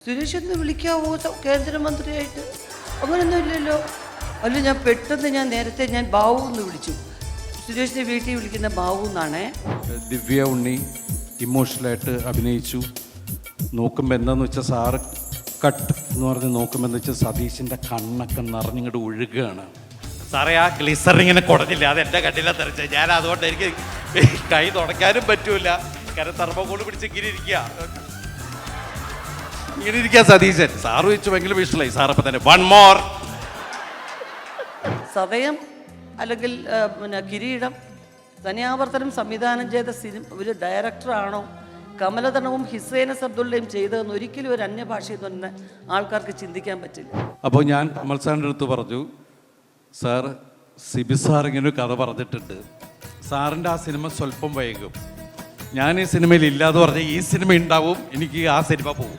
സുരേഷ് എന്ന് വിളിക്കാവോ കേന്ദ്രമന്ത്രിയായിട്ട്? അങ്ങനൊന്നും ഇല്ലല്ലോ. അല്ല, ഞാൻ നേരത്തെ ബാബു എന്ന് വിളിച്ചു. സുരേഷിനെ വീട്ടിൽ വിളിക്കുന്ന ബാബു എന്നാണേ. ദിവ്യ ഉണ്ണി ഇമോഷണലായിട്ട് അഭിനയിച്ചു. നോക്കുമ്പോൾ എന്താണെന്ന് വെച്ചാൽ സാറ് കട്ട് എന്ന് പറഞ്ഞ് നോക്കുമ്പോൾ എന്താ വെച്ചാൽ സതീശിൻ്റെ കണ്ണൊക്കെ നിറഞ്ഞിങ്ങോട്ട് ഒഴുകുകയാണ്. സാറേ, ആ ഗ്ലിസറിങ്ങനെ കുടഞ്ഞില്ല, അത് എൻ്റെ കണ്ണിലാണ് തെറിച്ചത്. ഞാൻ അതുകൊണ്ട് എനിക്ക് കൈ തുടയ്ക്കാനും പറ്റൂല. കാരണം തെർമോക്കോൾ പിടിച്ച് ഇങ്ങനെ ഇരിക്കുക സതീശൻ. സാറ് വെച്ച് ഭയങ്കര വിഷലായി. സാറപ്പം തന്നെ വൺ മോർ. സതയം അല്ലെങ്കിൽ കിരീടം തനിയാവർത്തനം സംവിധാനം ചെയ്ത ഒരു ഡയറക്ടറാണോ കമലതണവും ഹിസൈന അബ്ദുള്ളയും ചെയ്തതെന്ന് ഒരിക്കലും ഒരു അന്യഭാഷയിൽ തന്നെ ആൾക്കാർക്ക് ചിന്തിക്കാൻ പറ്റില്ല. അപ്പോൾ ഞാൻ കമൽ സാറിൻ്റെ അടുത്ത് പറഞ്ഞു, സാർ സിബി സാർ ഇങ്ങനെ ഒരു കഥ പറഞ്ഞിട്ടുണ്ട്, സാറിൻ്റെ ആ സിനിമ സ്വല്പം വൈകും, ഞാൻ ഈ സിനിമയിൽ ഇല്ലാതെ പറഞ്ഞാൽ ഈ സിനിമ ഉണ്ടാവും, എനിക്ക് ആ സിനിമ പോകും.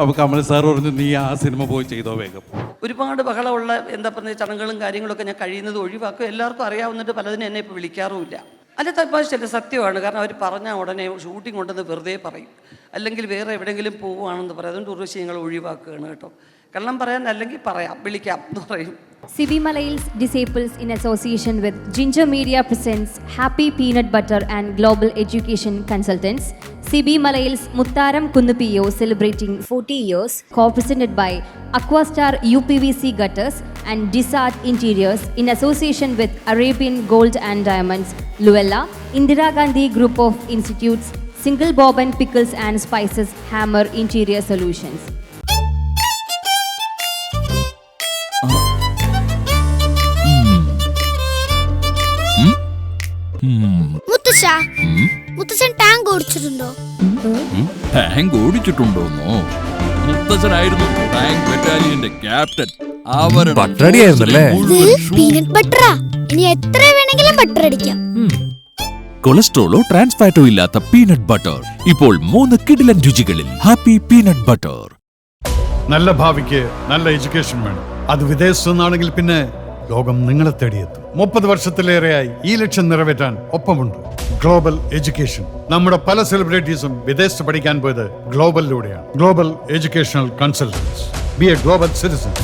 അപ്പോൾ കമൽ സാർ പറഞ്ഞു, നീ ആ സിനിമ പോയി ചെയ്തോ വേഗം. ഒരുപാട് ബഹളമുള്ള എന്താ പറയുക ചടങ്ങുകളും കാര്യങ്ങളൊക്കെ ഞാൻ കഴിയുന്നത് ഒഴിവാക്കും. എല്ലാവർക്കും അറിയാവുന്നിട്ട് പലതിനും എന്നെ ഇപ്പോൾ വിളിക്കാറുമില്ല. അല്ല, തപ്പാശല്ല, സത്യമാണ്. കാരണം അവർ പറഞ്ഞാൽ ഉടനെ ഷൂട്ടിംഗ് കൊണ്ടെന്ന് വെറുതെ പറയും, അല്ലെങ്കിൽ വേറെ എവിടെയെങ്കിലും പോവുകയാണെന്ന് പറയും. അതുകൊണ്ട് ഉറവശി ഞങ്ങൾ ഒഴിവാക്കുകയാണ് കേട്ടോ. കള്ളം പറയാൻ അല്ലെങ്കിൽ പറയാം, വിളിക്കാം എന്ന് പറയും. CB Malayals Disciples in association with Ginger Media presents Happy Peanut Butter and Global Education Consultants. CB Malayals Muttaram Kunnupiyo celebrating 40 years, co-presented by Aquastar UPVC Gutters and Disart Interiors in association with Arabian Gold and Diamonds, Luella, Indira Gandhi Group of Institutes, Single Bob and Pickles and Spices, Hammer Interior Solutions. മുത്തച്ഛൻ tank ഓടിച്ചിട്ടുണ്ടോ? Tank ഓടിച്ചിട്ടുണ്ടോന്നോ? മുത്തച്ഛനായിരുന്നു tank ബറ്റാലിയന്റെ captain. Peanut ബട്ടറാ. ഇനി എത്ര വേണമെങ്കിലും butter അടിക്കാം. കൊളസ്ട്രോളോ ട്രാൻസ്ഫാറ്റോ ഇല്ലാത്ത പീനട്ട് ബട്ടർ ഇപ്പോൾ 3 കിടിലൻ രുചികളിൽ. Happy peanut butter. നല്ല ഭാവിക്ക് നല്ല എഡ്യൂക്കേഷൻ വേണം. അത് വിദേശത്തു നിന്നാണെങ്കിൽ പിന്നെ ലോകം നിങ്ങളെ തേടിയെത്തും. 30 വർഷത്തിലേറെയായി ഈ ലക്ഷ്യം നിറവേറ്റാൻ ഒപ്പമുണ്ട് ഗ്ലോബൽ എഡ്യൂക്കേഷൻ. നമ്മുടെ പല സെലിബ്രിറ്റീസും വിദേശത്ത് പഠിക്കാൻ പോയത് ഗ്ലോബലിലൂടെയാണ്. Global educational consultants. Be a global citizen.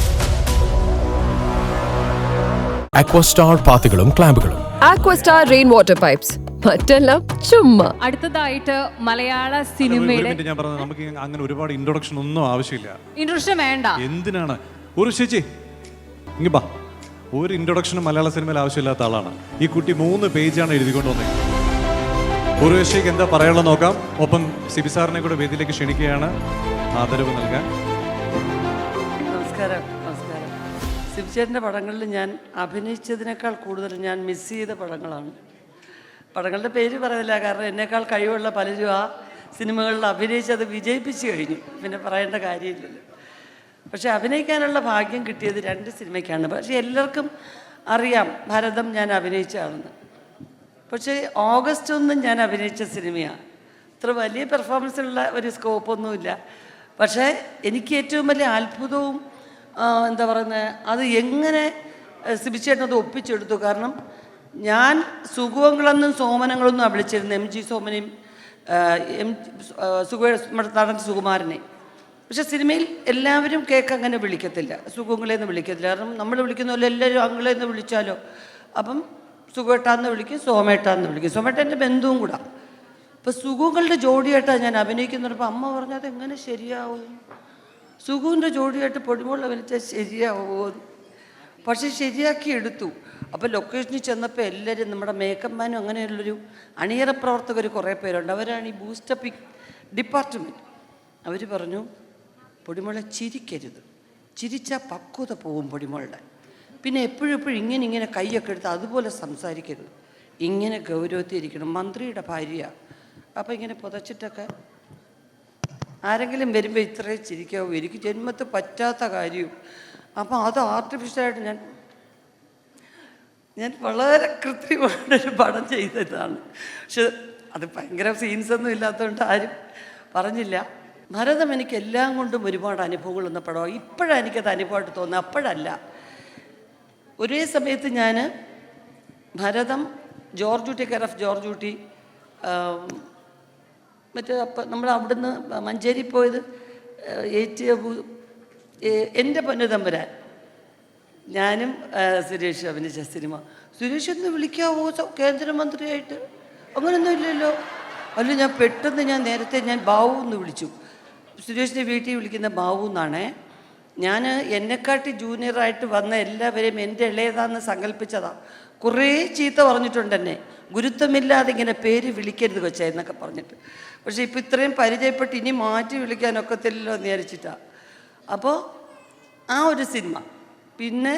Aquastar പാത്തുകളും ക്ലാമ്പുകളും, അക്വസ്റ്റാർ റെയിൻ വാട്ടർ പൈപ്സ്, മറ്റെല്ലാം ചുമ്മാ. അടുത്തതായിട്ട് മലയാള സിനിമയുടെ ഞാൻ പറഞ്ഞത്, നമുക്ക് അങ്ങനെ ഒരുപാട് ഇൻട്രൊഡക്ഷൻ ഒന്നും ആവശ്യമില്ല. ഇൻട്രൊഡക്ഷൻ വേണ്ട. എന്തിനാണ് ഒരു ചേച്ചി ഇങ്ങ ബാ, ഒരു ഇൻട്രൊഡക്ഷനും മലയാള സിനിമയിൽ ആവശ്യമില്ലാത്ത ആളാണ് ഈ കുട്ടി. 3 പേജാണ് എഴുതിക്കൊണ്ട് വന്നത്. ഉർവശിക്ക് എന്താ പറയാനുള്ളത് നോക്കാം. ഒപ്പം സിബി സാറിനെ കൂടെ വേദിയിലേക്ക് ക്ഷണിക്കുകയാണ് ആദരവ് നൽകാൻ. നമസ്കാരം. നമസ്കാരം. സിബിചേട്ടൻ്റെ പടങ്ങളിൽ ഞാൻ അഭിനയിച്ചതിനേക്കാൾ കൂടുതൽ ഞാൻ മിസ് ചെയ്ത പടങ്ങളാണ്. പടങ്ങളുടെ പേര് പറയുന്നില്ല, കാരണം എന്നേക്കാൾ കഴിവുള്ള പലരും ആ സിനിമകളിൽ അഭിനയിച്ച് അത് വിജയിപ്പിച്ച് കഴിഞ്ഞു, പിന്നെ പറയേണ്ട കാര്യമില്ലല്ലോ. പക്ഷെ അഭിനയിക്കാനുള്ള ഭാഗ്യം കിട്ടിയത് 2 സിനിമയ്ക്കാണ്. പക്ഷേ എല്ലാവർക്കും അറിയാം ഭരതം ഞാൻ അഭിനയിച്ചതാണെന്ന്. പക്ഷേ ഓഗസ്റ്റ് 1 ഞാൻ അഭിനയിച്ച സിനിമയാണ്. ഇത്ര വലിയ പെർഫോമൻസിനുള്ള ഒരു സ്കോപ്പൊന്നുമില്ല. പക്ഷേ എനിക്ക് ഏറ്റവും വലിയ അത്ഭുതവും എന്താ പറയുന്നത്, അത് എങ്ങനെ സിബിച്ചേട്ടനത് ഒപ്പിച്ചെടുത്തു. കാരണം ഞാൻ സുഖങ്ങളെന്നും സോമനങ്ങളൊന്നും വിളിച്ചിരുന്നു, MG സോമനെയും നടൻ സുകുമാരനെ. പക്ഷെ സിനിമയിൽ എല്ലാവരും കേക്ക് അങ്ങനെ വിളിക്കത്തില്ല, സുഖങ്ങളെന്ന് വിളിക്കത്തില്ല. കാരണം നമ്മൾ വിളിക്കുന്ന പോലെ എല്ലാവരും അങ്ങളെന്ന് വിളിച്ചാലോ. അപ്പം സുഖേട്ടാന്ന് വിളിക്കും, സോമേട്ടാന്ന് വിളിക്കും. സോമേട്ടൻ്റെ ബന്ധുവും കൂടെ. അപ്പോൾ സുഖങ്ങളുടെ ജോഡിയായിട്ടാണ് ഞാൻ അഭിനയിക്കുന്നപ്പോൾ അമ്മ പറഞ്ഞത് എങ്ങനെ ശരിയാവും, സുഖുവിൻ്റെ ജോഡിയായിട്ട് പൊടിമുള്ള വിളിച്ചാൽ ശരിയാവുമോ. പക്ഷെ ശരിയാക്കി എടുത്തു. അപ്പോൾ ലൊക്കേഷനിൽ ചെന്നപ്പോൾ എല്ലാവരും നമ്മുടെ മേക്കപ്പ് മാനും അങ്ങനെയുള്ളൊരു അണിയറ പ്രവർത്തകർ കുറേ പേരുണ്ട്. അവരാണ് ഈ ബൂസ്റ്റപ്പിംഗ് ഡിപ്പാർട്ട്മെൻറ്റ്. അവർ പറഞ്ഞു, പൊടിമുള ചിരിക്കരുത്, ചിരിച്ചാൽ പക്വത പോവും പൊടിമുളുടെ. പിന്നെ എപ്പോഴും ഇങ്ങനെ കൈയൊക്കെ എടുത്ത് അതുപോലെ സംസാരിക്കരുത്, ഇങ്ങനെ ഗൗരവത്തിരിക്കണം. മന്ത്രിയുടെ ഭാര്യ. അപ്പോൾ ഇങ്ങനെ പുതച്ചിട്ടൊക്കെ ആരെങ്കിലും വരുമ്പോൾ ഇത്രയും ചിരിക്കാവൂ. എനിക്ക് ജന്മത്ത് പറ്റാത്ത കാര്യവും. അപ്പോൾ അത് ആർട്ടിഫിഷ്യലായിട്ട് ഞാൻ വളരെ കൃത്രിമമായിട്ടൊരു പടം ചെയ്തതാണ്. പക്ഷെ അത് ഭയങ്കര സീൻസൊന്നും ഇല്ലാത്തതുകൊണ്ട് ആരും പറഞ്ഞില്ല. ഭരതം എനിക്ക് എല്ലാം കൊണ്ടും ഒരുപാട് അനുഭവങ്ങൾ എന്ന പടമാണ്. ഇപ്പോഴാണ് എനിക്കത് അനുഭവമായിട്ട് തോന്നുന്നത്, അപ്പോഴല്ല. ഒരേ സമയത്ത് ഞാൻ Bharatham, George Ooty, care of George Ooty, മറ്റേ അപ്പം നമ്മൾ അവിടുന്ന് മഞ്ചേരി പോയത് എൻ്റെ പൊന്നു തമ്പുരാൻ, ഞാനും സുരേഷ് അഭിനയിച്ച സിനിമ. സുരേഷ് എന്ന് വിളിക്കാവോ കേന്ദ്രമന്ത്രിയായിട്ട്? അങ്ങനെയൊന്നും ഇല്ലല്ലോ. അല്ല, ഞാൻ നേരത്തെ ബാബു എന്ന് വിളിച്ചു. സുരേഷിൻ്റെ വീട്ടിൽ വിളിക്കുന്ന ബാബു എന്നാണേ. ഞാൻ എന്നെക്കാട്ടി ജൂനിയറായിട്ട് വന്ന എല്ലാവരെയും എൻ്റെ ഇളയതാന്ന് സങ്കല്പിച്ചതാണ്. കുറേ ചീത്ത പറഞ്ഞിട്ടുണ്ട് എന്നെ, ഗുരുത്വമില്ലാതെ ഇങ്ങനെ പേര് വിളിക്കരുത് കൊച്ചാ എന്നൊക്കെ പറഞ്ഞിട്ട്. പക്ഷേ ഇപ്പോൾ ഇത്രയും പരിചയപ്പെട്ട് ഇനി മാറ്റി വിളിക്കാനൊക്കത്തില്ലല്ലോ എന്ന് വിചാരിച്ചിട്ടാണ്. അപ്പോൾ ആ ഒരു സിനിമ. പിന്നെ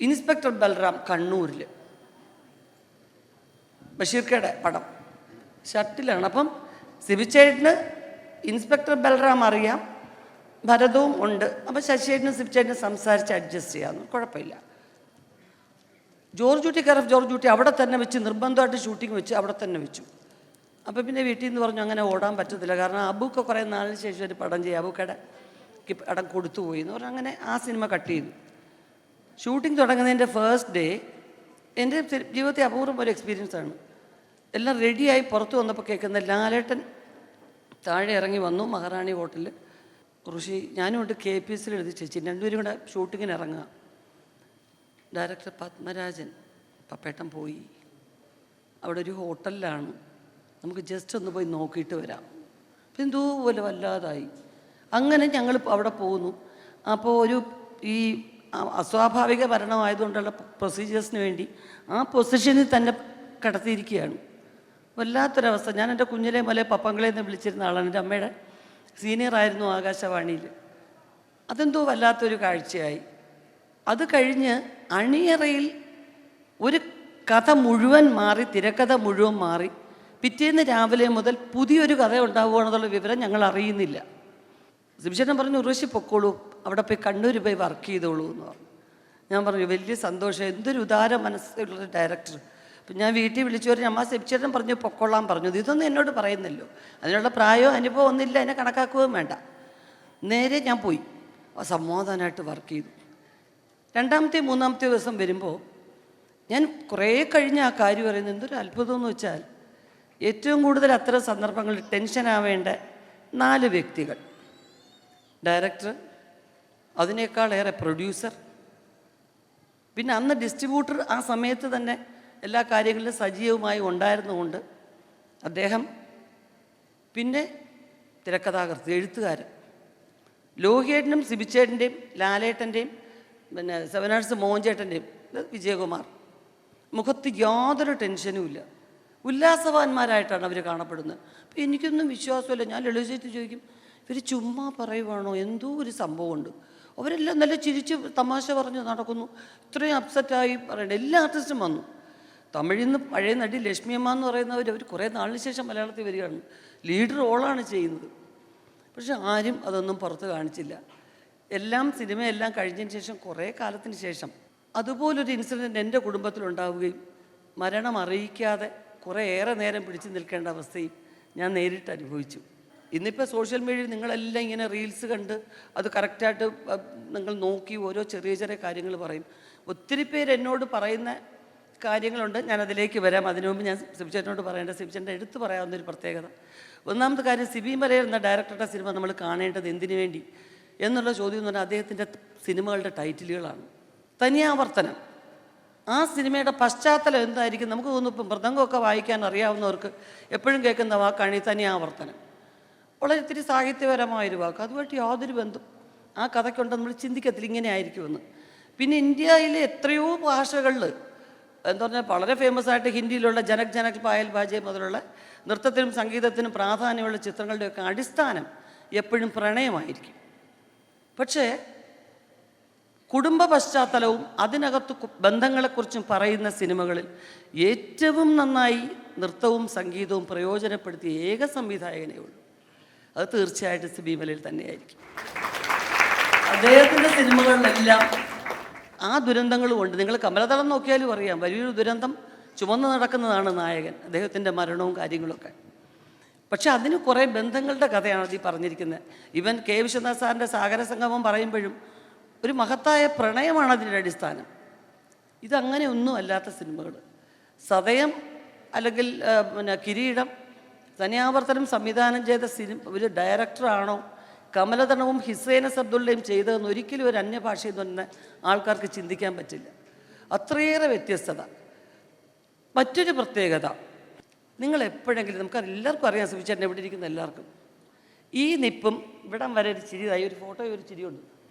ഇൻസ്പെക്ടർ ബൽറാം കണ്ണൂരിൽ, ബഷീർക്കയുടെ പടം, ഷട്ടിലാണ്. അപ്പം സിബിച്ചേട്ടന് ഇൻസ്പെക്ടർ ബൽറാം അറിയാം, ഭരതവും ഉണ്ട്. അപ്പം ശശിയേട്ടനും സിബിച്ചേട്ടനും സംസാരിച്ച് അഡ്ജസ്റ്റ് ചെയ്യാമെന്ന്, കുഴപ്പമില്ല. ജോർജ് കുട്ടി കറഫ് ജോർജ് കുട്ടി അവിടെ തന്നെ വെച്ച് നിർബന്ധമായിട്ട് ഷൂട്ടിങ് വെച്ച് അവിടെ തന്നെ വെച്ചു. അപ്പോൾ പിന്നെ വീട്ടിൽ നിന്ന് പറഞ്ഞു അങ്ങനെ ഓടാൻ പറ്റത്തില്ല, കാരണം അബുക്ക് കുറേ നാളിന് ശേഷം ഒരു പടം ചെയ്യും, അബുക്കടെ പടം കൊടുത്തു പോയി എന്ന് പറഞ്ഞാൽ അങ്ങനെ ആ സിനിമ കട്ട് ചെയ്തു. ഷൂട്ടിംഗ് തുടങ്ങുന്നതിൻ്റെ ഫസ്റ്റ് ഡേ എൻ്റെ ജീവിതത്തിൽ അപൂർവം ഒരു എക്സ്പീരിയൻസാണ്. എല്ലാം റെഡിയായി പുറത്ത് വന്നപ്പോൾ കേൾക്കുന്ന ലാലേട്ടൻ താഴെ ഇറങ്ങി വന്നു മഹാറാണി ഹോട്ടലിൽ. ഋഷി ഞാനും കൊണ്ട് KPSL എഴുതി ചേച്ചി, രണ്ടുപേരും കൂടെ ഷൂട്ടിങ്ങിന് ഇറങ്ങുക. ഡയറക്ടർ പത്മരാജൻ പപ്പേട്ടൻ പോയി, അവിടെ ഒരു ഹോട്ടലിലാണ്, നമുക്ക് ജസ്റ്റ് ഒന്ന് പോയി നോക്കിയിട്ട് വരാം. അപ്പം എന്തോ പോലെ വല്ലാതായി. അങ്ങനെ ഞങ്ങൾ അവിടെ പോകുന്നു. അപ്പോൾ ഈ അസ്വാഭാവിക മരണമായതുകൊണ്ടുള്ള പ്രൊസീജിയേഴ്സിന് വേണ്ടി ആ പൊസിഷനിൽ തന്നെ കിടത്തിയിരിക്കുകയാണ്. വല്ലാത്തൊരവസ്ഥ. ഞാൻ എൻ്റെ കുഞ്ഞിലെ മുതലേ പപ്പങ്ങളെ എന്ന് വിളിച്ചിരുന്ന ആളാണ്. എൻ്റെ അമ്മയുടെ സീനിയറായിരുന്നു ആകാശവാണിയിൽ. അതെന്തോ വല്ലാത്തൊരു കാഴ്ചയായി. അത് കഴിഞ്ഞ് അണിയറയിൽ ഒരു കഥ മുഴുവൻ മാറി, തിരക്കഥ മുഴുവൻ മാറി. പിറ്റേന്ന് രാവിലെ മുതൽ പുതിയൊരു കഥ ഉണ്ടാവുകയാണെന്നുള്ള വിവരം ഞങ്ങൾ അറിയുന്നില്ല. സിബിച്ചേട്ടൻ പറഞ്ഞു ഉർവശി പൊക്കോളൂ, അവിടെ പോയി കണ്ണൂർ പോയി വർക്ക് ചെയ്തോളൂ എന്ന് പറഞ്ഞു. ഞാൻ പറഞ്ഞു വലിയ സന്തോഷം, എന്തൊരു ഉദാര മനസ്സുള്ളൊരു ഡയറക്ടർ. അപ്പം ഞാൻ വീട്ടിൽ വിളിച്ചു പറഞ്ഞു അമ്മ സിബിച്ചേട്ടൻ പറഞ്ഞു പൊക്കോളാൻ പറഞ്ഞു. ഇതൊന്നും എന്നോട് പറയുന്നല്ലോ, അതിനുള്ള പ്രായമോ അനുഭവം ഒന്നുമില്ല, എന്നെ കണക്കാക്കുകയും വേണ്ട. നേരെ ഞാൻ പോയി സമാധാനമായിട്ട് വർക്ക് ചെയ്തു. രണ്ടാമത്തെ മൂന്നാമത്തെ ദിവസം വരുമ്പോൾ ഞാൻ കുറേ കഴിഞ്ഞ് ആ കാര്യം പറയുന്നത് എന്തൊരു അത്ഭുതം എന്ന് വെച്ചാൽ, ഏറ്റവും കൂടുതൽ അത്തരം സന്ദർഭങ്ങളിൽ ടെൻഷനാവേണ്ട 4 വ്യക്തികൾ, ഡയറക്ടർ, അതിനേക്കാളേറെ പ്രൊഡ്യൂസർ, പിന്നെ അന്ന് ഡിസ്ട്രിബ്യൂട്ടർ ആ സമയത്ത് തന്നെ എല്ലാ കാര്യങ്ങളിലും സജീവമായി ഉണ്ടായിരുന്നുകൊണ്ട് അദ്ദേഹം, പിന്നെ തിരക്കഥാകൃത്ത്, എഴുത്തുകാരൻ. ലോഹിയേട്ടനും സിബിച്ചേട്ടൻ്റെയും ലാലേട്ടൻ്റെയും പിന്നെ സെവനാഴ്സ് മോഹൻചേട്ടൻ്റെയും വിജയകുമാർ, മുഖത്ത് യാതൊരു ടെൻഷനും ഇല്ല, ഉല്ലാസവാന്മാരായിട്ടാണ് അവർ കാണപ്പെടുന്നത്. അപ്പോൾ എനിക്കൊന്നും വിശ്വാസമില്ല. ഞാൻ ലളിതമായിട്ട് ചോദിക്കും, ഇവർ ചുമ്മാ പറയുവാണോ? എന്തോ ഒരു സംഭവമുണ്ട്. അവരെല്ലാം നല്ല ചിരിച്ച് തമാശ പറഞ്ഞ് നടക്കുന്നു. ഇത്രയും അപ്സെറ്റായി പറയണ്ട. എല്ലാ ആർട്ടിസ്റ്റും വന്നു. തമിഴിൽ നിന്ന് പഴയ നടി ലക്ഷ്മിയമ്മ എന്ന് പറയുന്നവർ കുറേ നാളിന് ശേഷം മലയാളത്തിൽ വരികയാണ്, ലീഡ് റോളാണ് ചെയ്യുന്നത്. പക്ഷെ ആരും അതൊന്നും പുറത്ത് കാണിച്ചില്ല. സിനിമയെല്ലാം കഴിഞ്ഞതിന് ശേഷം കുറേ കാലത്തിന് ശേഷം അതുപോലൊരു ഇൻസിഡൻറ്റ് എൻ്റെ കുടുംബത്തിലുണ്ടാവുകയും മരണം അറിയിക്കാതെ കുറേയേറെ നേരം പിടിച്ചു നിൽക്കേണ്ട അവസ്ഥയും ഞാൻ നേരിട്ട് അനുഭവിച്ചു. ഇന്നിപ്പോൾ സോഷ്യൽ മീഡിയയിൽ നിങ്ങളെല്ലാം ഇങ്ങനെ റീൽസ് കണ്ട് അത് കറക്റ്റായിട്ട് നിങ്ങൾ നോക്കി ഓരോ ചെറിയ ചെറിയ കാര്യങ്ങൾ പറയും. ഒത്തിരി പേര് എന്നോട് പറയുന്ന കാര്യങ്ങളുണ്ട്, ഞാനതിലേക്ക് വരാം. അതിനു മുമ്പ് ഞാൻ സിബിച്ചേട്ടനോട് പറയേണ്ട, സിബിച്ചേട്ടൻ്റെ എടുത്ത് പറയാവുന്നൊരു പ്രത്യേകത. ഒന്നാമത്തെ കാര്യം, സിബി മലയിൽ എന്ന ഡയറക്ടറുടെ സിനിമ നമ്മൾ കാണേണ്ടത് എന്തിനു വേണ്ടി എന്നുള്ള ചോദ്യം എന്ന് പറഞ്ഞാൽ അദ്ദേഹത്തിൻ്റെ സിനിമകളുടെ ടൈറ്റിലുകളാണ്. തനിയാവർത്തനം, ആ സിനിമയുടെ പശ്ചാത്തലം എന്തായിരിക്കും? നമുക്ക് തോന്നുന്നു ഇപ്പം മൃദംഗമൊക്കെ വായിക്കാൻ അറിയാവുന്നവർക്ക് എപ്പോഴും കേൾക്കുന്ന വാക്കാണ് ഈ തനിയാവർത്തനം. വളരെ ഇത്തിരി സാഹിത്യപരമായൊരു വാക്ക്, അതുമായിട്ട് യാതൊരു ബന്ധം ആ കഥയ്ക്കുണ്ട് നമ്മൾ ചിന്തിക്കത്തില്ല ഇങ്ങനെ ആയിരിക്കുമെന്ന്. പിന്നെ ഇന്ത്യയിലെ എത്രയോ ഭാഷകളിൽ എന്താ പറഞ്ഞാൽ വളരെ ഫേമസ് ആയിട്ട് ഹിന്ദിയിലുള്ള ജനക് ജനക് പായൽ ബാജെ മുതലുള്ള നൃത്തത്തിനും സംഗീതത്തിനും പ്രാധാന്യമുള്ള ചിത്രങ്ങളുടെയൊക്കെ അടിസ്ഥാനം എപ്പോഴും പ്രണയമായിരിക്കും. പക്ഷേ കുടുംബ പശ്ചാത്തലവും അതിനകത്ത് ബന്ധങ്ങളെക്കുറിച്ചും പറയുന്ന സിനിമകളിൽ ഏറ്റവും നന്നായി നൃത്തവും സംഗീതവും പ്രയോജനപ്പെടുത്തിയ ഏക സംവിധായകനേ ഉള്ളൂ. അത് തീർച്ചയായിട്ടും സിബി മലയിൽ തന്നെയായിരിക്കും. അദ്ദേഹത്തിൻ്റെ സിനിമകളിലെല്ലാം ആ ദുരന്തങ്ങളും ഉണ്ട്. നിങ്ങൾ കമലതളം നോക്കിയാലും അറിയാം, വലിയൊരു ദുരന്തം ചുമന്ന് നടക്കുന്നതാണ് നായകൻ, അദ്ദേഹത്തിൻ്റെ മരണവും കാര്യങ്ങളൊക്കെ. പക്ഷെ അതിന് കുറേ ബന്ധങ്ങളുടെ കഥയാണ് അത് ഈ പറഞ്ഞിരിക്കുന്നത്. ഇവൻ കെ വിശ്വനാഥ് സാറിൻ്റെ സാഗര സംഗമം പറയുമ്പോഴും ഒരു മഹത്തായ പ്രണയമാണ് അതിൻ്റെ അടിസ്ഥാനം. ഇതങ്ങനെ ഒന്നും അല്ലാത്ത സിനിമകൾ, സതയം അല്ലെങ്കിൽ പിന്നെ കിരീടം, തനിയാവർത്തനം സംവിധാനം ചെയ്ത ഒരു ഡയറക്ടറാണോ കമലതണവും ഹിസൈനസ് അബ്ദുള്ളയും ചെയ്തതെന്ന് ഒരിക്കലും ഒരു അന്യഭാഷയിൽ തന്നെ ആൾക്കാർക്ക് ചിന്തിക്കാൻ പറ്റില്ല. അത്രയേറെ വ്യത്യസ്തത. മറ്റൊരു പ്രത്യേകത, നിങ്ങൾ എപ്പോഴെങ്കിലും, നമുക്ക് എല്ലാവർക്കും അറിയാം, സുബിച്ചേട്ടൻ ഇവിടെ ഇരിക്കുന്ന എല്ലാവർക്കും ഈ നിപ്പും ഇവിടം വരെ ഒരു ചിരിയായി, ഒരു ഫോട്ടോയും ഒരു ചിരിയുണ്ട്.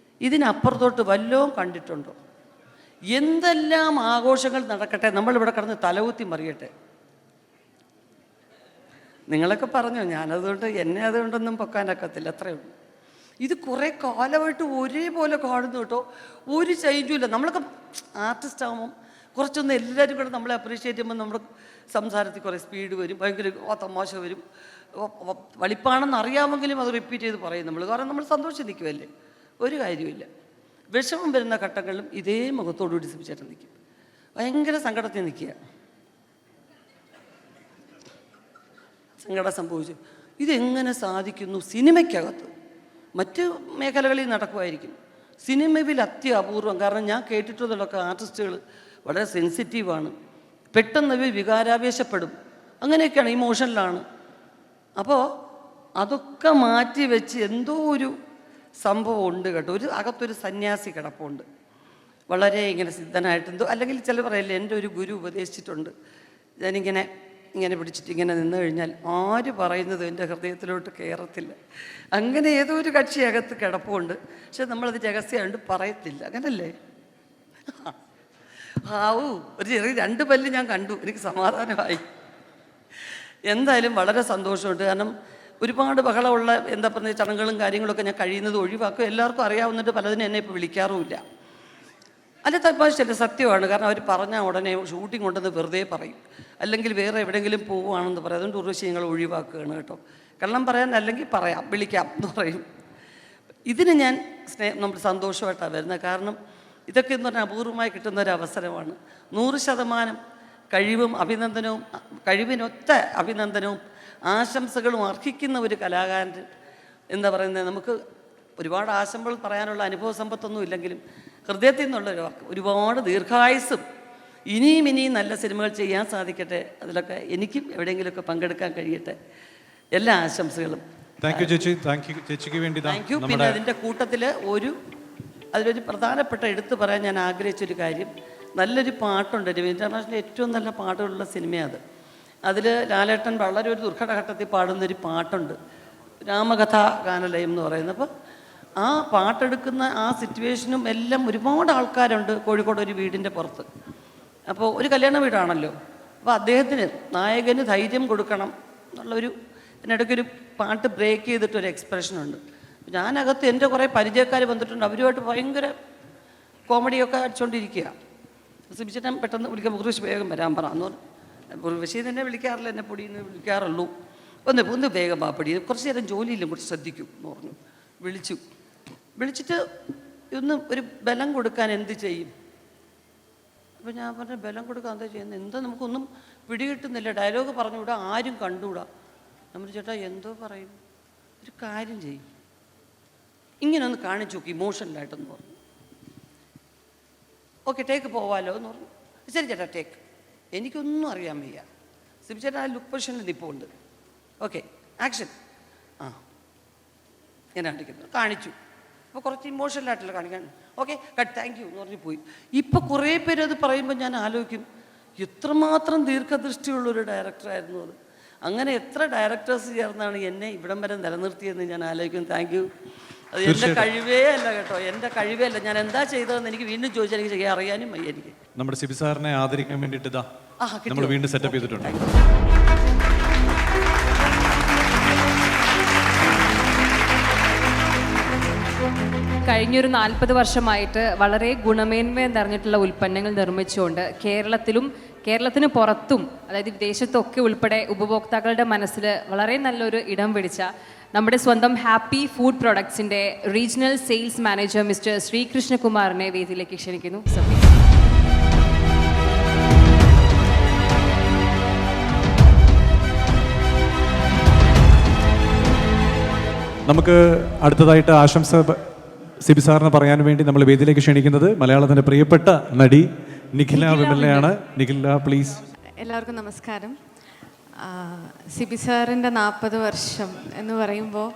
ഇതിനപ്പുറത്തോട്ട് വല്ലതും കണ്ടിട്ടുണ്ടോ? എന്തെല്ലാം ആഘോഷങ്ങൾ നടക്കട്ടെ, നമ്മളിവിടെ കിടന്ന് തലകുത്തി മറിയട്ടെ. നിങ്ങളൊക്കെ പറഞ്ഞു, ഞാനതുകൊണ്ട് എന്നെ അതുകൊണ്ടൊന്നും പൊക്കാനൊക്കത്തില്ല, അത്രയേ ഉള്ളൂ. ഇത് കുറേ കാലമായിട്ട് ഒരേപോലെ കാണുന്നു കേട്ടോ, ഒരു ചേഞ്ചും ഇല്ല. നമ്മളൊക്കെ ആർട്ടിസ്റ്റ് ആകുമ്പം കുറച്ചൊന്ന് എല്ലാവരും കൂടെ നമ്മളെ അപ്രീഷിയേറ്റ് ചെയ്യുമ്പോൾ നമ്മുടെ സംസാരത്തിൽ കുറേ സ്പീഡ് വരും, ഭയങ്കര തമാശ വരും. വളിപ്പാണെന്ന് അറിയാമെങ്കിലും അത് റിപ്പീറ്റ് ചെയ്ത് പറയും നമ്മൾ, കാരണം നമ്മൾ സന്തോഷം നിൽക്കുമല്ലേ. ഒരു കാര്യമില്ല. വിഷമം വരുന്ന ഘട്ടങ്ങളിലും ഇതേ മുഖത്തോടുകൂടി സിബിച്ചേട്ടൻ നിൽക്കും, ഭയങ്കര സങ്കടത്തിൽ നിൽക്കുക. സങ്കടം സംഭവിച്ചു. ഇതെങ്ങനെ സാധിക്കുന്നു? സിനിമയ്ക്കകത്ത്, മറ്റ് മേഖലകളിൽ നടക്കുമായിരിക്കും, സിനിമയിൽ അത്യപൂർവം. കാരണം ഞാൻ കേട്ടിട്ടുള്ളതൊക്കെ ആർട്ടിസ്റ്റുകൾ വളരെ സെൻസിറ്റീവാണ്, പെട്ടെന്ന് വികാരാവേശപ്പെടും, അങ്ങനെയൊക്കെയാണ്, ഇമോഷണലാണ്. അപ്പോൾ അതൊക്കെ മാറ്റി വെച്ച് എന്തോ ഒരു സംഭവം ഉണ്ട് കേട്ടോ. അകത്തൊരു സന്യാസി കിടപ്പുണ്ട്, വളരെ ഇങ്ങനെ സിദ്ധനായിട്ട് എന്തോ, അല്ലെങ്കിൽ ചില പറയല്ലേ, എൻ്റെ ഒരു ഗുരു ഉപദേശിച്ചിട്ടുണ്ട്, ഇങ്ങനെ പിടിച്ചിട്ട് ഇങ്ങനെ നിന്ന് കഴിഞ്ഞാൽ ആര് പറയുന്നത് എൻ്റെ ഹൃദയത്തിലോട്ട് കയറത്തില്ല. അങ്ങനെ ഏതോ ഒരു കക്ഷി അകത്ത് കിടപ്പുണ്ട്, പക്ഷെ നമ്മളത് രഹസ്യമായിട്ട് പറയത്തില്ല, അങ്ങനല്ലേ? ഒരു ചെറിയ 2 പല്ല് ഞാൻ കണ്ടു, എനിക്ക് സമാധാനമായി. എന്തായാലും വളരെ സന്തോഷമുണ്ട്. കാരണം ഒരുപാട് ബഹളമുള്ള എന്താ പറയുക ചടങ്ങുകളും കാര്യങ്ങളൊക്കെ ഞാൻ കഴിയുന്നത് ഒഴിവാക്കും. എല്ലാവർക്കും അറിയാവുന്നിട്ട് പലതിനും എന്നെ ഇപ്പോൾ വിളിക്കാറുമില്ല. അല്ല, തമാശയല്ല, സത്യമാണ്. കാരണം അവർ പറഞ്ഞാൽ ഉടനെ ഷൂട്ടിംഗ് ഉണ്ടെന്ന് വെറുതെ പറയും, അല്ലെങ്കിൽ വേറെ എവിടെയെങ്കിലും പോവുകയാണെന്ന് പറയും. അതുകൊണ്ട് ഉർവശി ഞങ്ങൾ ഒഴിവാക്കുകയാണ് കേട്ടോ. കള്ളം പറയാൻ അല്ലെങ്കിൽ പറയാം, വിളിക്കാം എന്ന് പറയും. ഇതിന് ഞാൻ നമ്മൾ സന്തോഷമായിട്ടാണ് വരുന്നത്. കാരണം ഇതൊക്കെ എന്ന് പറഞ്ഞാൽ അപൂർവമായി കിട്ടുന്ന ഒരു അവസരമാണ്. 100% കഴിവും അഭിനന്ദനവും, കഴിവിനൊത്ത അഭിനന്ദനവും ആശംസകളും അർഹിക്കുന്ന ഒരു കലാകാരൻ എന്താ പറയുന്നത്. നമുക്ക് ഒരുപാട് ആശംസകൾ പറയാനുള്ള അനുഭവ സമ്പത്തൊന്നും ഇല്ലെങ്കിലും ഹൃദയത്തിൽ നിന്നുള്ളൊരു ഒരുപാട് ദീർഘായുസ്സും ഇനിയും നല്ല സിനിമകൾ ചെയ്യാൻ സാധിക്കട്ടെ. അതിലൊക്കെ എനിക്കും എവിടെയെങ്കിലുമൊക്കെ പങ്കെടുക്കാൻ കഴിയട്ടെ. എല്ലാ ആശംസകളും. താങ്ക് യു ചേച്ചി. താങ്ക് യു ചേച്ചിക്ക് വേണ്ടി. Thank you. പിന്നെ അതിൻ്റെ കൂട്ടത്തിൽ അതിലൊരു പ്രധാനപ്പെട്ട എടുത്തു പറയാൻ ഞാൻ ആഗ്രഹിച്ചൊരു കാര്യം, നല്ലൊരു പാട്ടുണ്ട്, രവീന്ദ്ര മാഷിൻ്റെ ഏറ്റവും നല്ല പാട്ടുകളുള്ള സിനിമയാണ്. അതിൽ ലാലേട്ടൻ വളരെ ഒരു ദുർഘടഘട്ടത്തിൽ പാടുന്നൊരു പാട്ടുണ്ട്, രാമകഥാ ഗാനലയം എന്ന് പറയുന്നത്. അപ്പോൾ ആ പാട്ടെടുക്കുന്ന ആ സിറ്റുവേഷനും എല്ലാം ഒരുപാട് ആൾക്കാരുണ്ട് കോഴിക്കോട് ഒരു വീടിൻ്റെ പുറത്ത്. അപ്പോൾ ഒരു കല്യാണ വീടാണല്ലോ, അപ്പോൾ അദ്ദേഹത്തിന് നായകന് ധൈര്യം കൊടുക്കണം എന്നുള്ളൊരു ഇതിനിടയ്ക്കൊരു പാട്ട് ബ്രേക്ക് ചെയ്തിട്ടൊരു എക്സ്പ്രഷനുണ്ട്. ഞാനകത്ത് എൻ്റെ കുറേ പരിചയക്കാർ വന്നിട്ടുണ്ട്, അവരുമായിട്ട് ഭയങ്കര കോമഡിയൊക്കെ അടിച്ചുകൊണ്ടിരിക്കുക. സിബിച്ചേട്ടൻ പെട്ടെന്ന് വിളിക്കുമ്പോൾ ഉർവശി വേഗം വരാൻ പറഞ്ഞു. ഉർവശി തന്നെ വിളിക്കാറില്ല, എന്നെ പൊടിയെന്ന് വിളിക്കാറുള്ളൂ. ഒന്ന് വേഗം പൊടി, കുറച്ച് നേരം ജോലിയിലും കൂടി ശ്രദ്ധിക്കും എന്ന് പറഞ്ഞു. വിളിച്ചിട്ട് ഒരു ബലം കൊടുക്കാൻ എന്ത് ചെയ്യും? അപ്പോൾ ഞാൻ പറഞ്ഞു, ബലം കൊടുക്കാൻ എന്താ ചെയ്യുന്നത്? എന്താ നമുക്കൊന്നും പിടികിട്ടുന്നില്ല, ഡയലോഗ് പറഞ്ഞുകൂടാ, ആരും കണ്ടുകൂടാ. നമ്മൾ ചേട്ടാ എന്തോ പറയും, ഒരു കാര്യം ചെയ്യും, ഇങ്ങനെ ഒന്ന് കാണിച്ചു നോക്കി ഇമോഷണലായിട്ടെന്ന് പറഞ്ഞു. ഓക്കെ, ടേക്ക് പോവാലോ എന്ന് പറഞ്ഞു. ശരി ചേട്ടാ ടേക്ക്. എനിക്കൊന്നും അറിയാൻ വയ്യ. സിബി ചേട്ടാ ആ ലുക്ക് പൊസിഷനിൽ നിൽപ്പുണ്ട്. Okay, action. ഞാൻ കാണിച്ചു. അപ്പോൾ കുറച്ച് ഇമോഷണലായിട്ടല്ല കാണിക്കാൻ. ഓക്കെ, കട്ട്, താങ്ക് യു എന്ന് പറഞ്ഞ് പോയി. ഇപ്പോൾ കുറേ പേര് അത് പറയുമ്പോൾ ഞാൻ ആലോചിക്കും, എത്രമാത്രം ദീർഘദൃഷ്ടിയുള്ളൊരു ഡയറക്ടറായിരുന്നു അത്. അങ്ങനെ എത്ര ഡയറക്ടേഴ്സ് ചേർന്നാണ് എന്നെ ഇവിടം വരെ നിലനിർത്തിയെന്ന് ഞാൻ ആലോചിക്കും. Thank you. അത് എൻ്റെ കഴിവേ അല്ല കേട്ടോ, എൻ്റെ കഴിവേ അല്ല. ഞാൻ എന്താ ചെയ്തതെന്ന് എനിക്ക് വീണ്ടും ചോദിച്ചാൽ എനിക്ക് ചെയ്യാൻ അറിയാനും വയ്യ. എനിക്ക് നമ്മുടെ സിബി സാറിനെ ആദരിക്കാൻ വേണ്ടിയിട്ട് നമ്മൾ വീണ്ടും സെറ്റപ്പ് ചെയ്തിട്ടുണ്ട്. കഴിഞ്ഞൊരു 40 വർഷമായിട്ട് വളരെ ഗുണമേന്മ നിറഞ്ഞിട്ടുള്ള ഉൽപ്പന്നങ്ങൾ നിർമ്മിച്ചുകൊണ്ട് കേരളത്തിന് പുറത്തും, അതായത് വിദേശത്തൊക്കെ ഉൾപ്പെടെ ഉപഭോക്താക്കളുടെ മനസ്സിൽ വളരെ നല്ലൊരു ഇടം പിടിച്ച നമ്മുടെ സ്വന്തം ഹാപ്പി ഫുഡ് പ്രൊഡക്ട്സിൻ്റെ റീജിയണൽ സെയിൽസ് മാനേജർ മിസ്റ്റർ ശ്രീകൃഷ്ണകുമാറിനെ വേദിയിലേക്ക് ക്ഷണിക്കുന്നു. നമുക്ക് അടുത്തതായിട്ട് ആശംസ സിബി സാറിന് പറയാൻ വേണ്ടി നമ്മൾ വേദിയിലേക്ക് ക്ഷണിക്കുന്നത് മലയാളത്തിൻ്റെ പ്രിയപ്പെട്ട നടി നിഖില വിമലയാണ്. നിഖില പ്ലീസ്. എല്ലാവർക്കും നമസ്കാരം. സിബി സാറിൻ്റെ 40 വർഷം എന്ന് പറയുമ്പോൾ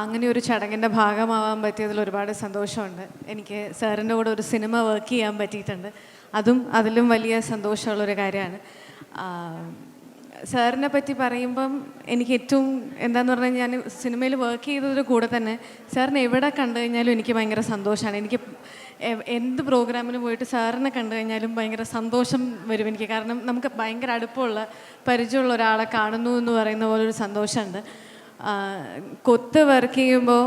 അങ്ങനെ ഒരു ചടങ്ങിൻ്റെ ഭാഗമാവാൻ പറ്റിയതിൽ ഒരുപാട് സന്തോഷമുണ്ട്. എനിക്ക് സാറിൻ്റെ കൂടെ ഒരു സിനിമ വർക്ക് ചെയ്യാൻ പറ്റിയിട്ടുണ്ട്. അതിലും വലിയ സന്തോഷമുള്ളൊരു കാര്യമാണ്. സാറിനെ പറ്റി പറയുമ്പം എനിക്ക് ഏറ്റവും എന്താന്ന് പറഞ്ഞാൽ ഞാൻ സിനിമയിൽ വർക്ക് ചെയ്തതിൻ്റെ കൂടെ തന്നെ സാറിനെ എവിടെ കണ്ടു കഴിഞ്ഞാലും എനിക്ക് ഭയങ്കര സന്തോഷമാണ്. എനിക്ക് എന്ത് പ്രോഗ്രാമിന് പോയിട്ട് സാറിനെ കണ്ടു കഴിഞ്ഞാലും ഭയങ്കര സന്തോഷം വരും എനിക്ക്. കാരണം നമുക്ക് ഭയങ്കര അടുപ്പമുള്ള പരിചയമുള്ള ഒരാളെ കാണുന്നു എന്ന് പറയുന്ന പോലെ ഒരു സന്തോഷമുണ്ട്. കൊത്ത് വർക്ക് ചെയ്യുമ്പോൾ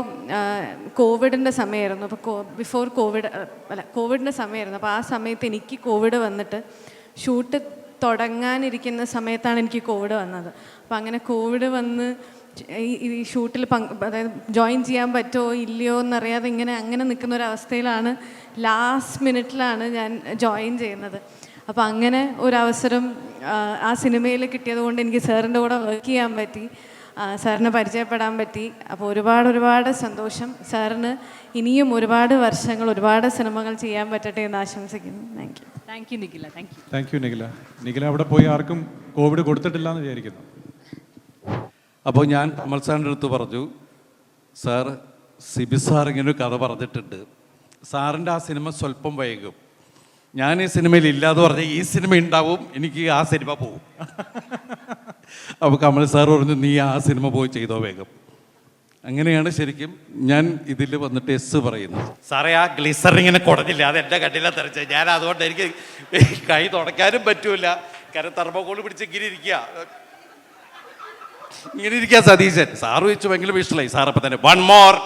കോവിഡിൻ്റെ സമയമായിരുന്നു. അപ്പോൾ ബിഫോർ കോവിഡിൻ്റെ സമയമായിരുന്നു. അപ്പോൾ ആ സമയത്ത് എനിക്ക് കോവിഡ് വന്നിട്ട് ഷൂട്ട് തുടങ്ങാനിരിക്കുന്ന സമയത്താണ് എനിക്ക് കോവിഡ് വന്നത്. അപ്പോൾ അങ്ങനെ കോവിഡ് വന്ന് ഈ ഷൂട്ടിൽ അതായത് ജോയിൻ ചെയ്യാൻ പറ്റുമോ ഇല്ലയോ എന്നറിയാതെ അങ്ങനെ നിൽക്കുന്ന ഒരവസ്ഥയിലാണ് ലാസ്റ്റ് മിനിറ്റിലാണ് ഞാൻ ജോയിൻ ചെയ്യുന്നത്. അപ്പോൾ അങ്ങനെ ഒരവസരം ആ സിനിമയിൽ കിട്ടിയത് കൊണ്ട് എനിക്ക് സാറിൻ്റെ കൂടെ വർക്ക് ചെയ്യാൻ പറ്റി, സാറിനെ പരിചയപ്പെടാൻ പറ്റി. അപ്പോൾ ഒരുപാട് സന്തോഷം. സാറിന് ഇനിയും ഒരുപാട് വർഷങ്ങൾ ഒരുപാട് സിനിമകൾ ചെയ്യാൻ പറ്റട്ടെ എന്ന് ആശംസിക്കുന്നു. Thank you Nikhila. Thank you Nikhila. Nikhila അവിടെ പോയി ആർക്കും കോവിഡ് കൊടുത്തിട്ടില്ല എന്ന് വിചാരിക്കുന്നു. അപ്പോൾ ഞാൻ കമൽ സാറിൻ്റെ അടുത്ത് പറഞ്ഞു, സാർ സിബി സാർ ഇങ്ങനെ ഒരു കഥ പറഞ്ഞിട്ടുണ്ട്, സാറിൻ്റെ ആ സിനിമ സ്വല്പം വൈകും, ഞാൻ ഈ സിനിമയിൽ ഇല്ലാതെ പറഞ്ഞാൽ ഈ സിനിമ ഉണ്ടാവും, എനിക്ക് ആ സിനിമ പോവും. അപ്പോൾ കമൽ സാർ പറഞ്ഞു, നീ ആ സിനിമ പോയി ചെയ്തോ വേഗം. അങ്ങനെയാണ് ശരിക്കും ഞാൻ ഇതിൽ വന്നിട്ട് എസ് പറയുന്നത്. സാറേ ആ ഗ്ലിസർ ഇങ്ങനെ കുടഞ്ഞില്ല, അത് എൻ്റെ കണ്ണിലാണ് തെറിച്ചത്. ഞാൻ അതുകൊണ്ട് എനിക്ക് കൈ തുടയ്ക്കാനും പറ്റൂല. കാരണം തെർമോകോൾ പിടിച്ച് ഇങ്ങനെ ഇരിക്കുക സതീശൻ. സാറ് വെച്ച് ഭയങ്കര വിഷലായി. സാർ അപ്പം തന്നെ 1 more